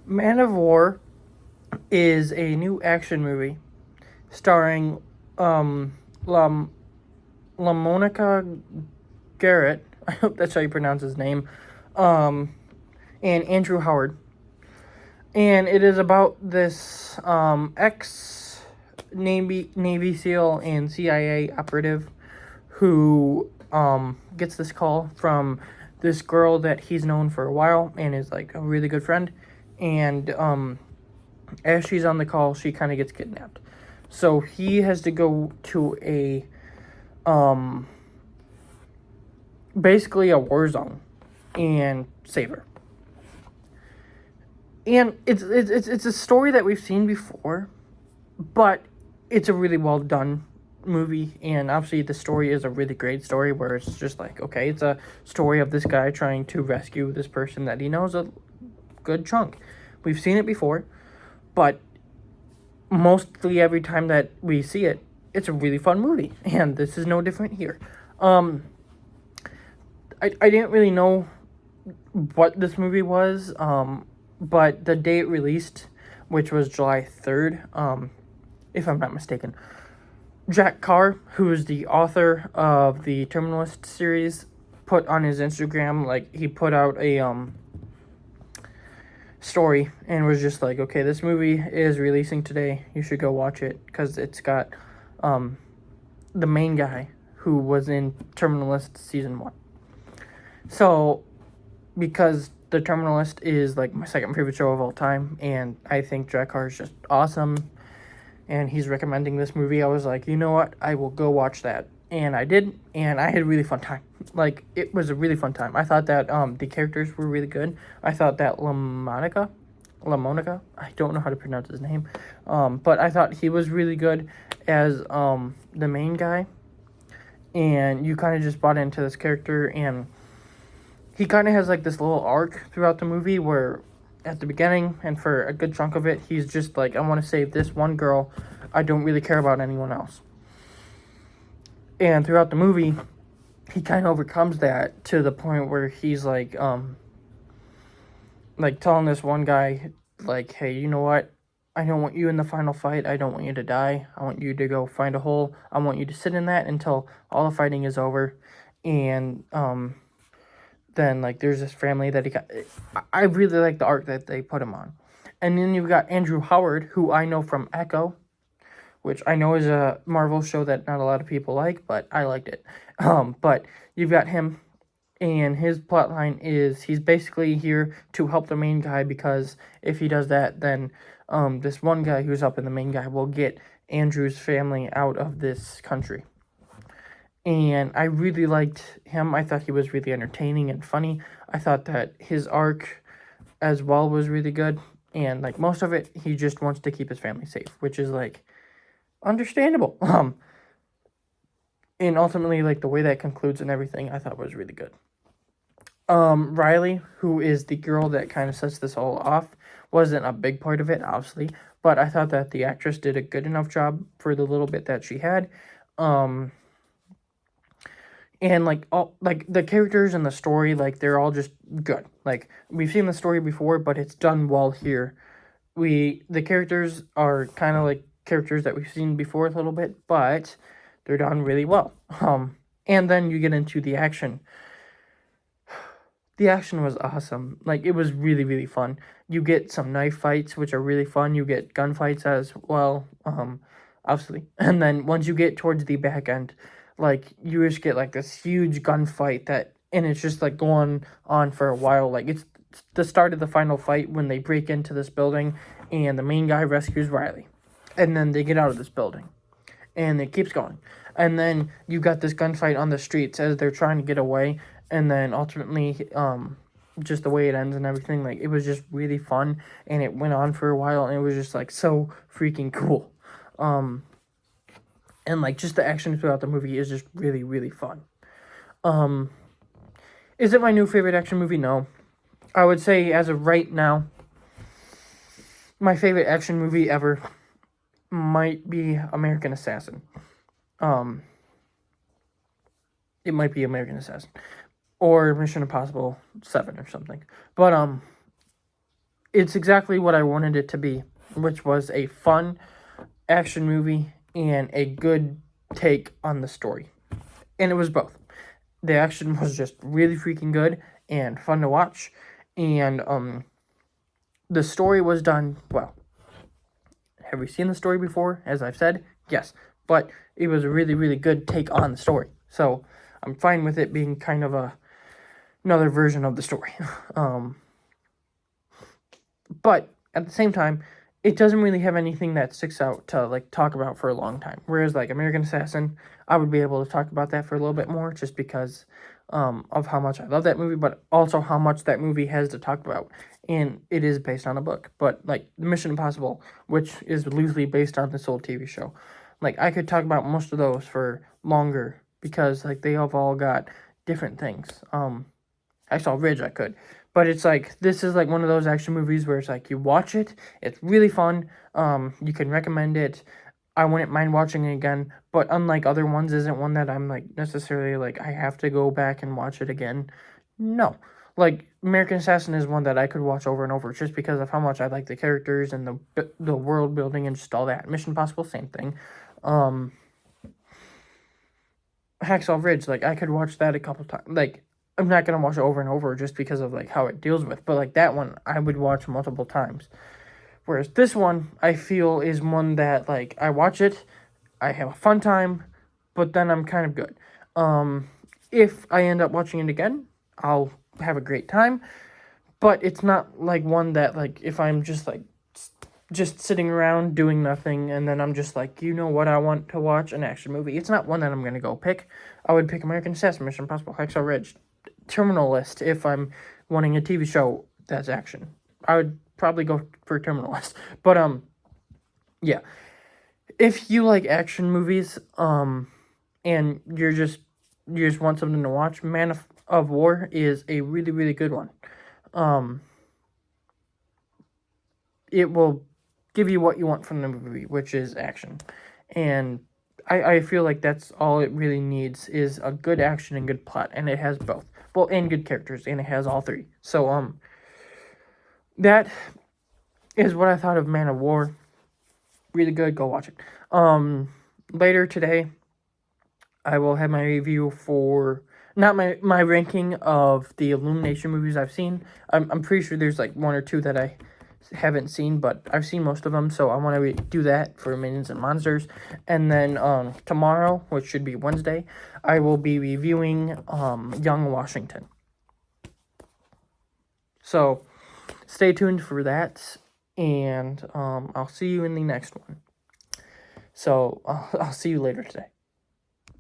Man of War is a new action movie starring La, La Monica Garrett. I hope that's how you pronounce his name. Um, and Andrew Howard. And it is about this ex Navy SEAL and CIA operative who gets this call from this girl that he's known for a while and is like a really good friend. And as she's on the call, she kind of gets kidnapped. So he has to go to a basically a war zone and save her. And it's a story that we've seen before, but it's a really well done movie. And obviously the story is a really great story where it's just like, okay, it's a story of this guy trying to rescue this person that he knows a good chunk. We've seen it before, but mostly every time that we see it, it's a really fun movie, and this is no different here. I didn't really know what this movie was, but the day it released, which was July 3rd, if I'm not mistaken, Jack Carr, who is the author of the Terminalist series, put on his Instagram, like, he put out a story and was just like, okay, this movie is releasing today. You should go watch it because it's got the main guy who was in Terminalist season 1. So, because The Terminalist is like my second favorite show of all time, and I think Jack Carr is just awesome, and he's recommending this movie, I was like, you know what? I will go watch that. And I did, and I had a really fun time. Like, it was a really fun time. I thought that the characters were really good. I thought that LaMonica, I don't know how to pronounce his name, but I thought he was really good as the main guy. And you kind of just bought into this character, and he kind of has like this little arc throughout the movie where at the beginning and for a good chunk of it, he's just like, I want to save this one girl. I don't really care about anyone else. And throughout the movie, he kind of overcomes that to the point where he's like telling this one guy, like, hey, you know what? I don't want you in the final fight. I don't want you to die. I want you to go find a hole. I want you to sit in that until all the fighting is over. And then like there's this family that he got. I really like the arc that they put him on. And then you've got Andrew Howard, who I know from Echo, which I know is a Marvel show that not a lot of people like, but I liked it. But you've got him, and his plotline is he's basically here to help the main guy, because if he does that, then this one guy who's helping the main guy will get Andrew's family out of this country. And I really liked him. I thought he was really entertaining and funny. I thought that his arc as well was really good. And like most of it, he just wants to keep his family safe, which is like understandable. And ultimately, like the way that concludes and everything, I thought was really good. Riley, who is the girl that kind of sets this all off, wasn't a big part of it, obviously, but I thought that the actress did a good enough job for the little bit that she had. And like all like the characters and the story, like they're all just good. Like we've seen the story before, but it's done well here. The characters are kind of like characters that we've seen before a little bit, but they're done really well. And then you get into the action. The action was awesome. Like it was really really fun. You get some knife fights, which are really fun. You get gunfights as well. Obviously, and then once you get towards the back end, like you just get like this huge gunfight and it's just like going on for a while. Like it's the start of the final fight when they break into this building and the main guy rescues Riley, and then they get out of this building, and it keeps going, and then you got this gunfight on the streets as they're trying to get away, and then ultimately just the way it ends and everything, like it was just really fun, and it went on for a while, and it was just like so freaking cool. And like just the action throughout the movie is just really really fun. Is it my new favorite action movie? No. I would say as of right now, my favorite action movie ever might be American Assassin. It might be American Assassin or Mission Impossible 7 or something. But it's exactly what I wanted it to be, which was a fun action movie and a good take on the story. And it was both. The action was just really freaking good and fun to watch, and the story was done well. Have we seen the story before? As I've said, yes, but it was a really, really good take on the story. So I'm fine with it being kind of another version of the story. But at the same time, it doesn't really have anything that sticks out to like talk about for a long time. Whereas like American Assassin, I would be able to talk about that for a little bit more, just because of how much I love that movie, but also how much that movie has to talk about. And it is based on a book. But like Mission Impossible, which is loosely based on this old TV show, like I could talk about most of those for longer, because like they have all got different things. Hacksaw Ridge I could. But it's like, this is like one of those action movies where it's like, you watch it, it's really fun, you can recommend it, I wouldn't mind watching it again, but unlike other ones, isn't one that I'm like, necessarily like, I have to go back and watch it again. No. Like, American Assassin is one that I could watch over and over, just because of how much I like the characters and the world building and just all that. Mission Impossible, same thing. Hacksaw Ridge, like, I could watch that a couple times, like, I'm not going to watch it over and over just because of, like, how it deals with. But, like, that one, I would watch multiple times. Whereas this one, I feel, is one that, like, I watch it, I have a fun time, but then I'm kind of good. If I end up watching it again, I'll have a great time. But it's not, like, one that, like, if I'm just, like, just sitting around doing nothing, and then I'm just like, you know what, I want to watch an action movie. It's not one that I'm going to go pick. I would pick American Assassin, Mission Impossible, Hacksaw Ridge, Terminal List if I'm wanting a TV show that's action. I would probably go for Terminal List. But yeah. If you like action movies, and you just want something to watch, Man of War is a really, really good one. It will give you what you want from the movie, which is action. And I feel like that's all it really needs, is a good action and good plot, and it has both. Well, and good characters, and it has all three. So, that is what I thought of Man of War. Really good, go watch it. Later today, I will have my review for, not my ranking of the Illumination movies I've seen. I'm pretty sure there's like one or two that I haven't seen, but I've seen most of them, so I want to do that for Minions and Monsters. And then tomorrow, which should be Wednesday, I will be reviewing Young Washington. So stay tuned for that, and I'll see you in the next one. So I'll see you later today.